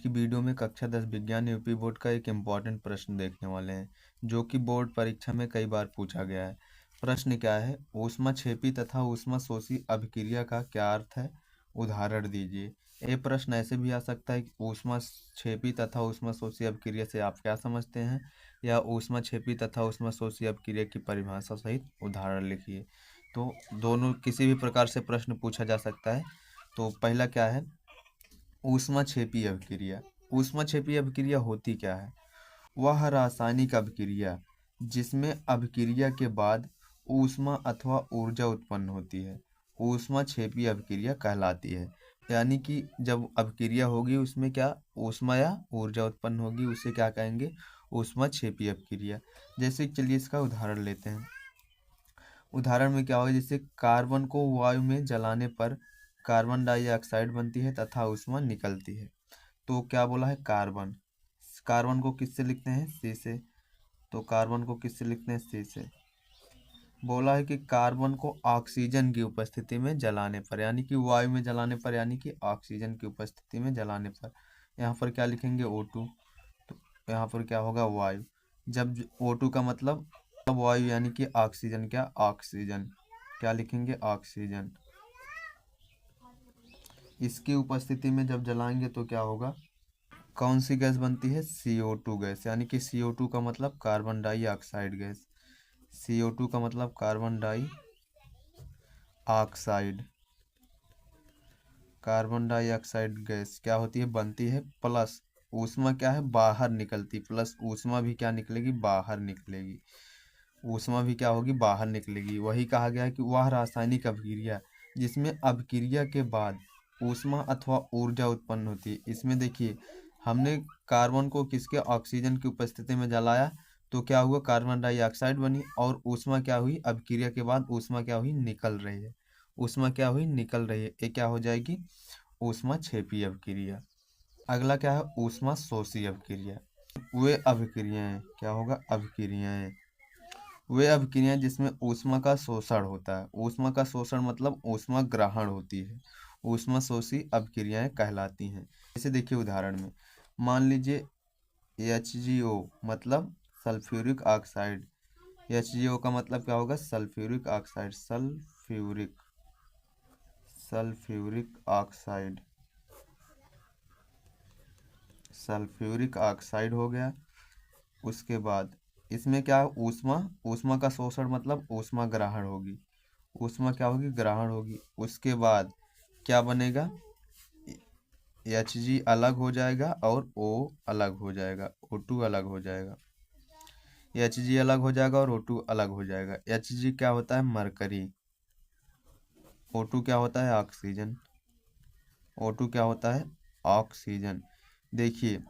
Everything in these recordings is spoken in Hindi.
की वीडियो में कक्षा 10 विज्ञान यूपी बोर्ड का एक इम्पॉर्टेंट प्रश्न देखने वाले हैं, जो कि बोर्ड परीक्षा में कई बार पूछा गया है। प्रश्न क्या है? ऊष्माक्षेपी तथा ऊष्माशोषी अभिक्रिया का क्या अर्थ है? उदाहरण दीजिए। ये प्रश्न ऐसे भी आ सकता है कि ऊष्माक्षेपी तथा ऊष्माशोषी अभिक्रिया से आप क्या समझते हैं, या ऊष्माक्षेपी तथा ऊष्माशोषी अभिक्रिया की परिभाषा सहित उदाहरण लिखिए। तो दोनों किसी भी प्रकार से प्रश्न पूछा जा सकता है। तो पहला क्या है? ऊष्माक्षेपी अभिक्रिया। ऊष्माक्षेपी अभिक्रिया होती क्या है? वह रासायनिक अभिक्रिया जिसमें अभिक्रिया के बाद ऊष्मा अथवा ऊर्जा उत्पन्न होती है, ऊष्माक्षेपी अभिक्रिया कहलाती है। यानी कि जब अभिक्रिया होगी उसमें क्या ऊष्मा या ऊर्जा उत्पन्न होगी, उसे क्या कहेंगे? ऊष्माक्षेपी अभिक्रिया। जैसे चलिए इसका उदाहरण लेते हैं। उदाहरण में क्या होगा? जैसे कार्बन को वायु में जलाने पर कार्बन डाइऑक्साइड बनती है तथा ऊष्मा निकलती है। तो क्या बोला है? कार्बन। कार्बन को किससे लिखते हैं? सी से। तो कार्बन को किससे लिखते हैं? सी से। बोला है कि कार्बन को ऑक्सीजन की उपस्थिति में जलाने पर, यानी कि वायु में जलाने पर, यानी कि ऑक्सीजन की उपस्थिति में जलाने पर, यहाँ पर क्या लिखेंगे? O2। तो यहाँ पर क्या होगा? वायु। जब O2 का मतलब वायु, यानी कि ऑक्सीजन, क्या ऑक्सीजन, क्या लिखेंगे? ऑक्सीजन। इसकी उपस्थिति में जब जलाएंगे तो क्या होगा? कौन सी गैस बनती है? CO2 गैस, यानी कि CO2 का मतलब कार्बन डाइऑक्साइड गैस। CO2 का मतलब carbon dioxide. Carbon dioxide gas क्या होती है? बनती है, प्लस ऊष्मा क्या है? बाहर निकलती, प्लस ऊष्मा भी क्या निकलेगी? बाहर निकलेगी। ऊष्मा भी क्या होगी? बाहर निकलेगी। वही कहा गया है कि वह रासायनिक अभिक्रिया जिसमें अभिक्रिया के बाद ऊष्मा अथवा ऊर्जा उत्पन्न होती है। इसमें देखिए, हमने कार्बन को किसके? ऑक्सीजन की उपस्थिति में जलाया, तो क्या हुआ? कार्बन डाइऑक्साइड बनी, और ऊष्मा क्या हुई? अभिक्रिया के बाद ऊष्मा क्या हुई? निकल रही है। ऊष्मा क्या हुई? निकल रही है। ये क्या हो जाएगी? ऊष्माक्षेपी अभिक्रिया। अगला क्या है? ऊष्माशोषी अभिक्रिया। वे अभिक्रियाएं, क्या होगा? अभिक्रियाएं, वे अभिक्रियाएं जिसमें ऊष्मा का शोषण होता है। ऊष्मा का शोषण मतलब ऊष्मा ग्रहण होती है, ऊष्माशोषी अभिक्रियाएं कहलाती हैं। जैसे देखिए उदाहरण में, मान लीजिए HgO मतलब सल्फ्यूरिक ऑक्साइड। HgO का मतलब क्या होगा? Sulphuric oxide. Sulphuric oxide, sulphuric oxide हो गया। उसके बाद इसमें क्या है? ऊष्मा, ऊष्मा का शोषण मतलब ऊष्मा ग्रहण होगी, ऊष्मा क्या होगी? ग्रहण होगी। उसके बाद क्या बनेगा? Hg अलग हो जाएगा और O अलग हो जाएगा, O2 अलग हो जाएगा। Hg अलग हो जाएगा और O2 अलग हो जाएगा। Hg क्या होता है? मरकरी। O2 क्या होता है? ऑक्सीजन। O2 क्या होता है? ऑक्सीजन। देखिए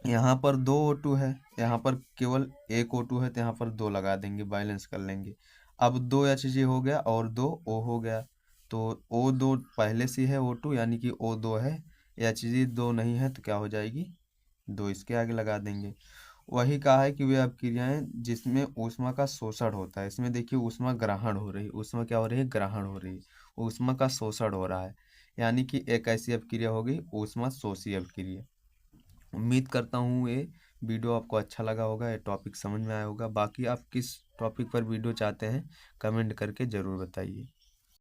यहाँ पर 2 O2 है, यहाँ पर केवल एक O2 है, तो यहाँ पर 2 लगा देंगे, बैलेंस कर लेंगे। अब 2 Hg हो गया और 2 O हो गया, तो O2 पहले से है O2, यानी कि O2 है। Hg 2 नहीं है तो क्या हो जाएगी? 2 इसके आगे लगा देंगे। वही कहा है कि वे अभिक्रियाएं जिसमें ऊष्मा का शोषण होता है। इसमें देखिए ऊष्मा ग्रहण हो रही है, ऊष्मा क्या हो रही है? ग्रहण हो रही है, ऊष्मा का शोषण हो रहा है, यानी कि एक ऐसी अभिक्रिया होगी ऊष्मा शोषी अभिक्रिया। उम्मीद करता हूँ ये वीडियो आपको अच्छा लगा होगा, ये टॉपिक समझ में आया होगा। बाकी आप किस टॉपिक पर वीडियो चाहते हैं कमेंट करके ज़रूर बताइए।